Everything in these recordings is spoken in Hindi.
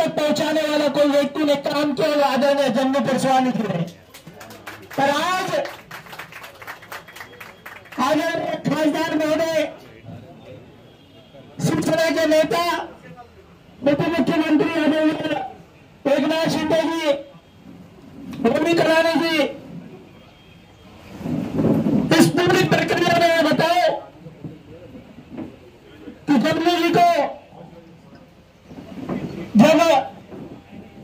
तक पहुंचाने वाला कोई व्यक्ति ने काम किया वो आदरणीय जम्मू परसवानी जी ने। पर आज आदरणीय खासदार महोदय, शिवसेना के नेता, उप मुख्यमंत्री आदरणीय एकनाथ शिंदे जी, ओमी कलानी जी, इस पूरी प्रक्रिया में बताओ कि जम्मू जी को जब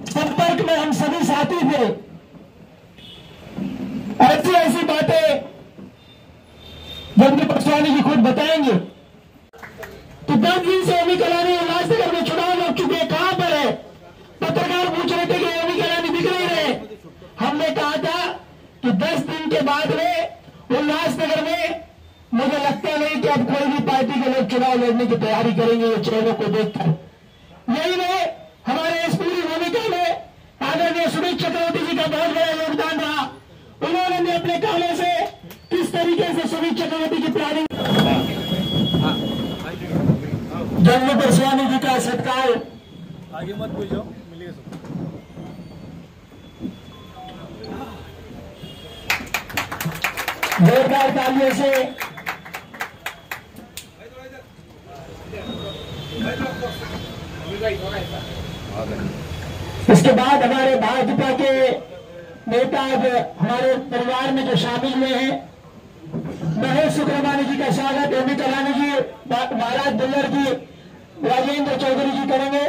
संपर्क में हम सभी साथी थे, ऐसी ऐसी बातें जम्मू परसवानी जी खुद बताएंगे। तो 10 दिन से ओमी कलानी उल्लासनगर में चुनाव लड़ चुके हैं, कहां पर है? पत्रकार पूछ रहे थे कि ओमी कलानी दिख नहीं रहे। हमने कहा था कि 10 दिन के बाद में उल्लासनगर में मुझे लगता नहीं कि अब कोई भी पार्टी के लोग चुनाव लड़ने की तैयारी करेंगे ये चेहरों को देखकर। यही नहीं, हमारे इस पूरी भूमिका में आदरणीय सुमित चक्रवर्ती जी का बहुत बड़ा योगदान रहा। उन्होंने भी अपने कामों से किस तरीके से सुमित चक्रवर्ती की प्लानिंग, जम्मू परसवानी जी का सत्कार। आगे मत पूछो, मिलेगा जोरदार तालियों से इसके बाद हमारे भाजपा के नेता हमारे परिवार में जो शामिल हुए हैं, महेश सुक्रमानी जी का स्वागत ओमी कलानी जी, महाराज दुल्लर जी, राजेंद्र चौधरी जी करेंगे।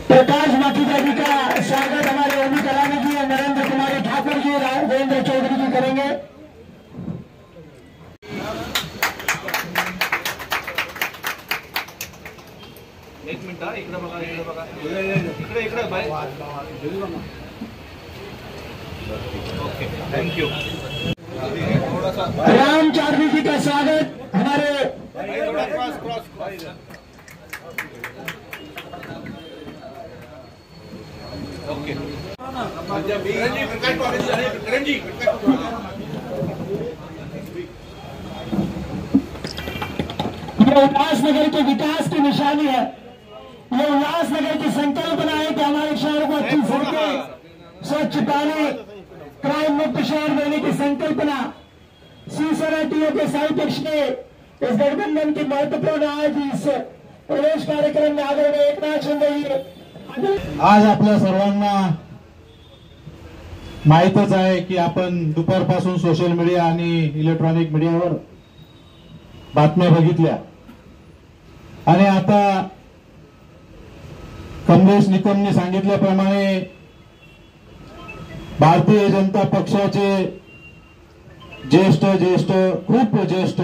प्रकाश माखीजा जी का स्वागत हमारे ओमी कलानी जी, नरेंद्र कुमारी ठाकुर जी, राजेंद्र चौधरी जी करेंगे। एक मिनिट, इकडे बघा, इकडे बघा, इकडे इकडे बाय। Okay, thank you. थोड़ा सा राम चारवी जी का स्वागत हमारे, थोड़ा क्रॉस क्रॉस। ओके, करण जी ये उल्लासनगर के विकास की निशानी है। ये उल्लासनगर की संकल्पना है कि हमारे शहर को अच्छी सड़कें, स्वच्छ पानी, क्राइम मुक्त शहर देने की संकल्पना शिवसेना टीओ के साहित्यक्ष ने इस गठबंधन की महत्वपूर्ण आज इस प्रवेश कार्यक्रम में आदरणीय एकनाथ शिंदे जी। आज आपल्या सर्वांना माहीतच आहे की आपण दुपारपासून सोशल मीडिया आणि इलेक्ट्रॉनिक मीडियावर बातम्या बघितल्या आणि आता कमलेश निकमने सांगितल्याप्रमाणे भारतीय जनता पक्षाचे ज्येष्ठ खूप ज्येष्ठ,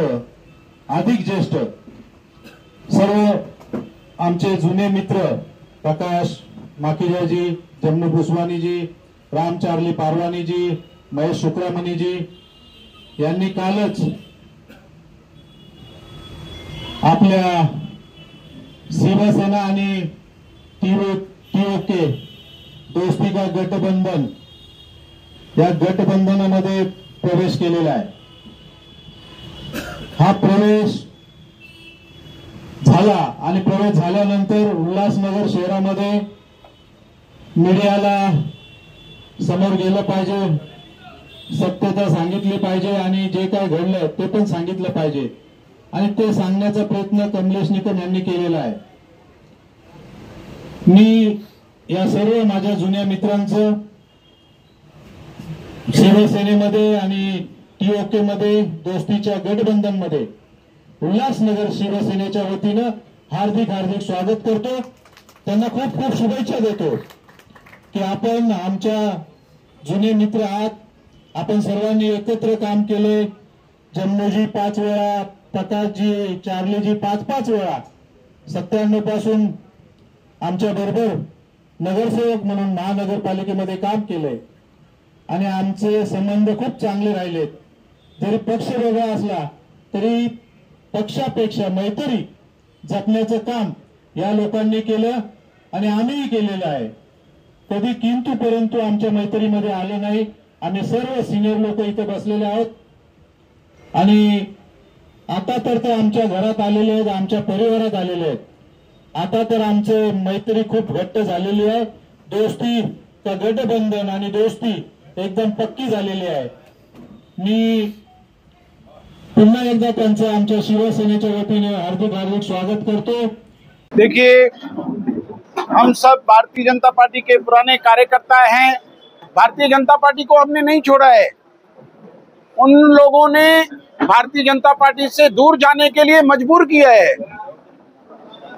अधिक ज्येष्ठ सर्व आमचे जुने मित्र प्रकाश माखीजाजी, जम्मू परसवानी जी, राम चार्ली पारवानी जी, महेश शुक्रामणी जी यांनी कालच आपल्या शिवसेना आणि टीओके दोस्ती का गठबंधन या गठबंधनामध्ये प्रवेश केलेला आहे। हा प्रवेश झाला आणि प्रवेश झाल्यानंतर उल्हासनगर शहरामध्ये मीडियाला समोर गेलं पाहिजे, सत्यता सांगितली पाहिजे आणि जे काय घडलं ते पण सांगितलं पाहिजे आणि ते सांगण्याचा प्रयत्न कमलेश निकम यांनी केलेला आहे। मी या सर्व माझ्या जुन्या मित्रांचं शिवसेनेमध्ये आणि टीओके मध्ये दोस्तीच्या गठबंधन मध्ये उल्हासनगर शिवसेनेच्या वतीनं हार्दिक हार्दिक स्वागत करतो। त्यांना खूप खूप शुभेच्छा देतो की आपण आमच्या जुने मित्र आहात, आपण सर्वांनी एकत्र काम केले। जम्मूजी 5 वेळा, प्रकाशजी, चार्लीजी 5-5 वेळा 97 पासून आमच्या बरोबर नगरसेवक म्हणून महानगरपालिकेमध्ये काम केले आणि आमचे संबंध खूप चांगले राहिलेत। जरी पक्ष वेगळा असला तरी पक्षापेक्षा मैत्री जपण्याचं काम या लोकांनी केलं आणि आम्हीही केलेलं आहे। कधी किंतु परंतु आमच्या मैत्रीमध्ये आले नाही। आम्ही सर्व सिनियर लोक इथे बसलेले आहोत आणि आता तर ते आमच्या घरात आलेले आहेत, आमच्या परिवारात आलेले आहेत. आता तर आमचे मैत्री खूप घट्ट झालेली आहे. दोस्तीचं गठबंधन आणि दोस्ती एकदम पक्की झालेली आहे. मी पुन्हा एकदा त्यांचं आमच्या शिवसेनेच्या वतीने हार्दिक हार्दिक स्वागत करतो. देखिए, हम सब भारतीय जनता पार्टी के पुराने कार्यकर्ता हैं. भारतीय जनता पार्टी को हमने नहीं छोड़ा है. उन लोगों ने भारतीय जनता पार्टी से दूर जाने के लिए मजबूर किया है.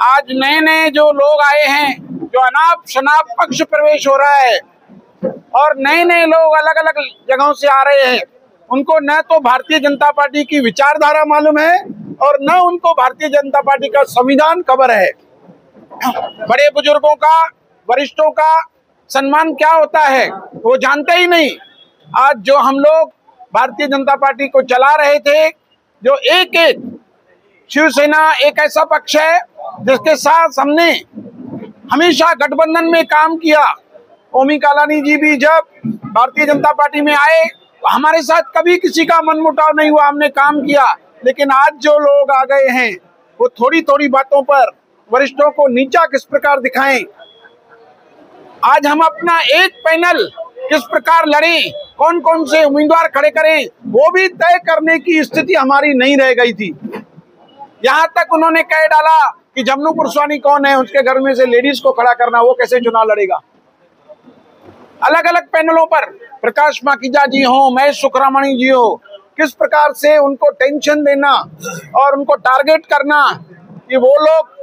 आज नए नए जो लोग आए हैं, जो अनाप शनाप पक्ष प्रवेश हो रहा है और नए नए लोग अलग अलग जगहों से आ रहे हैं, उनको न तो भारतीय जनता पार्टी की विचारधारा मालूम है और न उनको भारतीय जनता पार्टी का संविधान खबर है. बड़े बुजुर्गों का, वरिष्ठों का सम्मान क्या होता है वो जानते ही नहीं. आज जो हम लोग भारतीय जनता पार्टी को चला रहे थे, जो एक एक शिवसेना एक ऐसा पक्ष है जिसके साथ हमने हमेशा गठबंधन में काम किया. ओमी कालानी जी भी जब भारतीय जनता पार्टी में आए तो हमारे साथ कभी किसी का मनमुटाव नहीं हुआ, हमने काम किया. लेकिन आज जो लोग आ गए हैं वो थोड़ी थोड़ी बातों पर वरिष्ठों को नीचा किस प्रकार दिखाएं. आज हम अपना एक पैनल किस प्रकार लड़ें, कौन कौन से उम्मीदवार खड़े करें, वो भी तय करने की स्थिति हमारी नहीं रह गई थी. यहाँ तक उन्होंने कह डाला कि जमनू पुरस्वानी कौन है, उसके घर में से लेडीज को खड़ा करना, वो कैसे चुनाव लड़ेगा. अलग अलग पैनलों पर प्रकाश माखीजा जी हो, महेश सुखरामणी जी हो, किस प्रकार से उनको टेंशन देना और उनको टारगेट करना कि वो लोग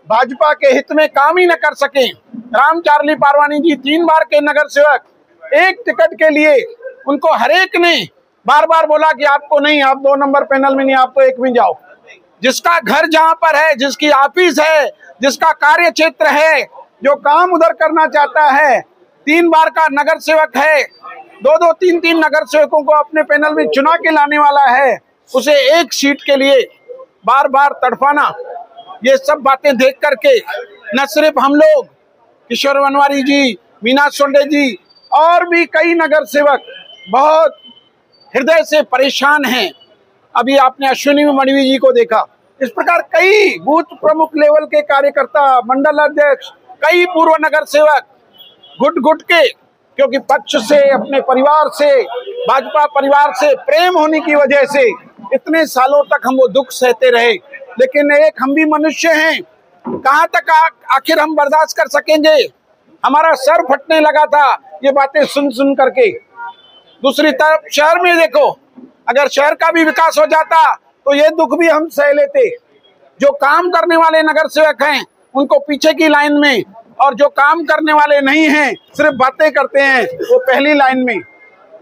भाजपा के हित में काम ही न कर सके. राम चारली पारवानी जी 3 बार के नगर सेवक, एक टिकट के लिए उनको हरेक ने बार बार बोला कि आपको नहीं, आप 2 नंबर पैनल में नहीं, आप तो 1 में जाओ. जिसका घर जहां पर है, जिसकी ऑफिस है, जिसका कार्य क्षेत्र है, जो काम उधर करना चाहता है, 3 बार का नगर सेवक है, 2-2, 3-3 नगर सेवकों को अपने पैनल में चुना के लाने वाला है, उसे एक सीट के लिए बार बार तड़पाना. ये सब बातें देख करके न सिर्फ हम लोग, किशोर वनवारी जी, मीना सोंडे जी और भी कई नगर सेवक बहुत हृदय से परेशान हैं. अभी आपने अश्विनी मणिवी जी को देखा. इस प्रकार कई बूथ प्रमुख लेवल के कार्यकर्ता, मंडल अध्यक्ष, कई पूर्व नगर सेवक घुट घुट के, क्योंकि पक्ष से, अपने परिवार से, भाजपा परिवार से प्रेम होने की वजह से इतने सालों तक हम वो दुख सहते रहे. लेकिन एक हम भी मनुष्य हैं, कहाँ तक आखिर हम बर्दाश्त कर सकेंगे. हमारा सर फटने लगा था ये बातें सुन सुन करके. दूसरी तरफ शहर में देखो, अगर शहर का भी विकास हो जाता तो ये दुख भी हम सह लेते. जो काम करने वाले नगर सेवक हैं उनको पीछे की लाइन में, और जो काम करने वाले नहीं हैं, सिर्फ बातें करते हैं, वो पहली लाइन में.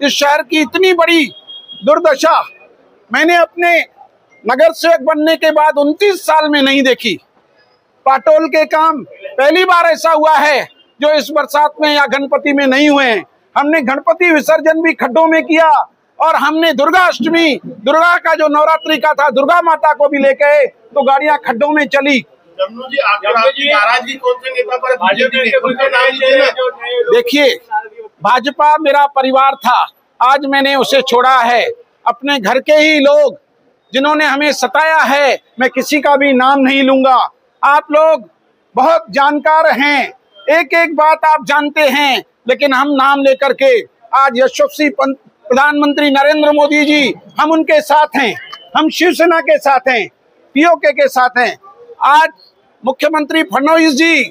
इस शहर की इतनी बड़ी दुर्दशा मैंने अपने नगर सेवक बनने के बाद 29 साल में नहीं देखी. पाटोल के काम पहली बार ऐसा हुआ है जो इस बरसात में या गणपति में नहीं हुए हैं. हमने गणपति विसर्जन भी खड्डों में किया और हमने दुर्गा अष्टमी, दुर्गा का जो नवरात्रि का था, दुर्गा माता को भी लेके तो गाड़ियां खड्डों में चली. जमनू जी, आपकी नाराजगी कौन से नेता पर? देखिए, भाजपा मेरा परिवार था, आज मैंने उसे छोड़ा है. अपने घर के ही लोग जिन्होंने हमें सताया है, मैं किसी का भी नाम नहीं लूंगा. आप लोग बहुत जानकार हैं, एक एक बात आप जानते हैं, लेकिन हम नाम लेकर के आज यशस्वी प्रधानमंत्री नरेंद्र मोदी जी, हम उनके साथ हैं, हम शिवसेना के साथ हैं, पीओके के साथ हैं. आज मुख्यमंत्री फडणवीस जी,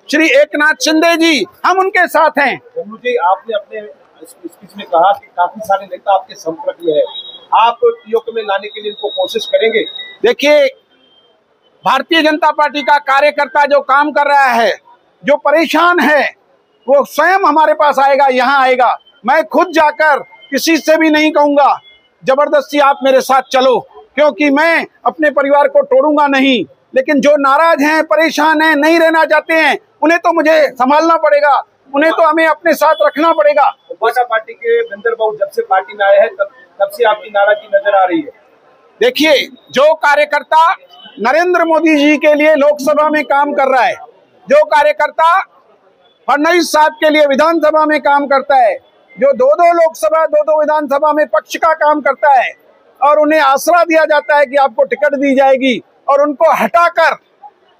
श्री एकनाथ शिंदे जी, हम उनके साथ हैं. जम्मू जी, आपने अपने स्पीच में कहा कि काफी सारे नेता आपके संपर्क में है, आप पीओके में लाने के लिए इनको कोशिश करेंगे? देखिए, भारतीय जनता पार्टी का कार्यकर्ता जो काम कर रहा है, जो परेशान है, वो स्वयं हमारे पास आएगा, यहाँ आएगा. मैं खुद जाकर किसी से भी नहीं कहूंगा जबरदस्ती आप मेरे साथ चलो, क्योंकि मैं अपने परिवार को तोड़ूंगा नहीं. लेकिन जो नाराज हैं, परेशान हैं, नहीं रहना चाहते हैं, उन्हें तो मुझे संभालना पड़ेगा, उन्हें तो हमें अपने साथ रखना पड़ेगा. भाजपा पार्टी के बिंदर बाबू जब से पार्टी में आए हैं तब से आपकी नाराजगी नजर आ रही है. देखिए, जो कार्यकर्ता नरेंद्र मोदी जी के लिए लोकसभा में काम कर रहा है, जो कार्यकर्ता फडणवीस साहब के लिए विधानसभा में काम करता है, जो 2-2 लोकसभा 2-2 विधानसभा में पक्ष का काम करता है, और उन्हें आसरा दिया जाता है कि आपको टिकट दी जाएगी, और उनको हटाकर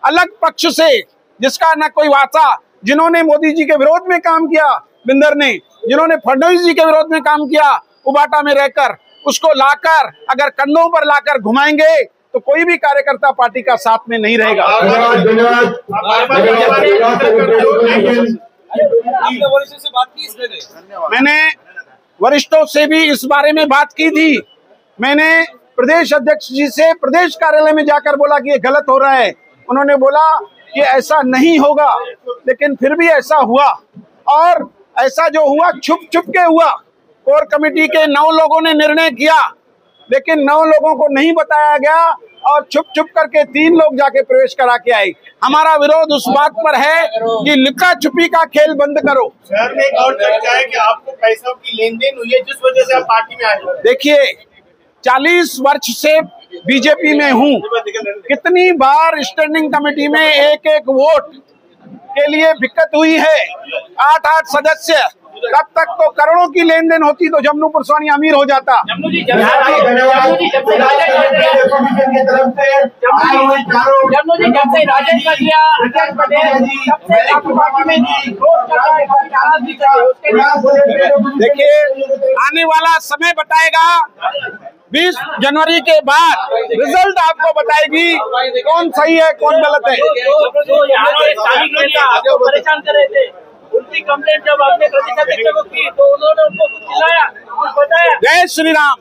अलग पक्ष से जिसका न कोई वास्ता, जिन्होंने मोदी जी के विरोध में काम किया बिंदर ने, जिन्होंने फडणवीस जी के विरोध में काम किया उबाटा में रहकर, उसको लाकर अगर कंधों पर लाकर घुमाएंगे तो कोई भी कार्यकर्ता पार्टी का साथ में नहीं रहेगा। मैंने वरिष्ठों से भी इस बारे में बात की थी। मैंने प्रदेश अध्यक्ष जी से प्रदेश कार्यालय में जाकर बोला कि ये गलत हो रहा है। उन्होंने बोला कि ऐसा नहीं होगा, लेकिन फिर भी ऐसा हुआ, और ऐसा जो हुआ छुप छुप के हुआ। कोर कमेटी के 9 लोगों ने निर्णय किया, लेकिन 9 लोगों को नहीं बताया गया और छुप छुप करके 3 लोग जाके प्रवेश करा के आए। हमारा विरोध उस बात पर है कि लुका छुपी का खेल बंद करो। शहर में एक और चर्चा है कि आपको पैसों की लेन देन हुई है जिस वजह से आप पार्टी में आए। देखिए, 40 वर्ष से बीजेपी में हूँ, कितनी बार स्टैंडिंग कमेटी में एक एक वोट के लिए दिक्कत हुई है। 8 सदस्य, तब तक तो करोड़ों की लेन देन होती तो जम्मू पुरस्वानी अमीर हो जाता। जब से राजेश का दिया अध्यक्ष पटेल, तब से आपकी पार्टी में देखिए, आने वाला समय बताएगा। 20 जनवरी के बाद रिजल्ट आपको बताएगी कौन सही है कौन गलत है। परेशान कर रहे थे, उनकी कंप्लेंट जब आपने प्रदेश अध्यक्ष को की तो उन्होंने उनको कुछ चिल्लाया, कुछ बताया। जय श्री राम।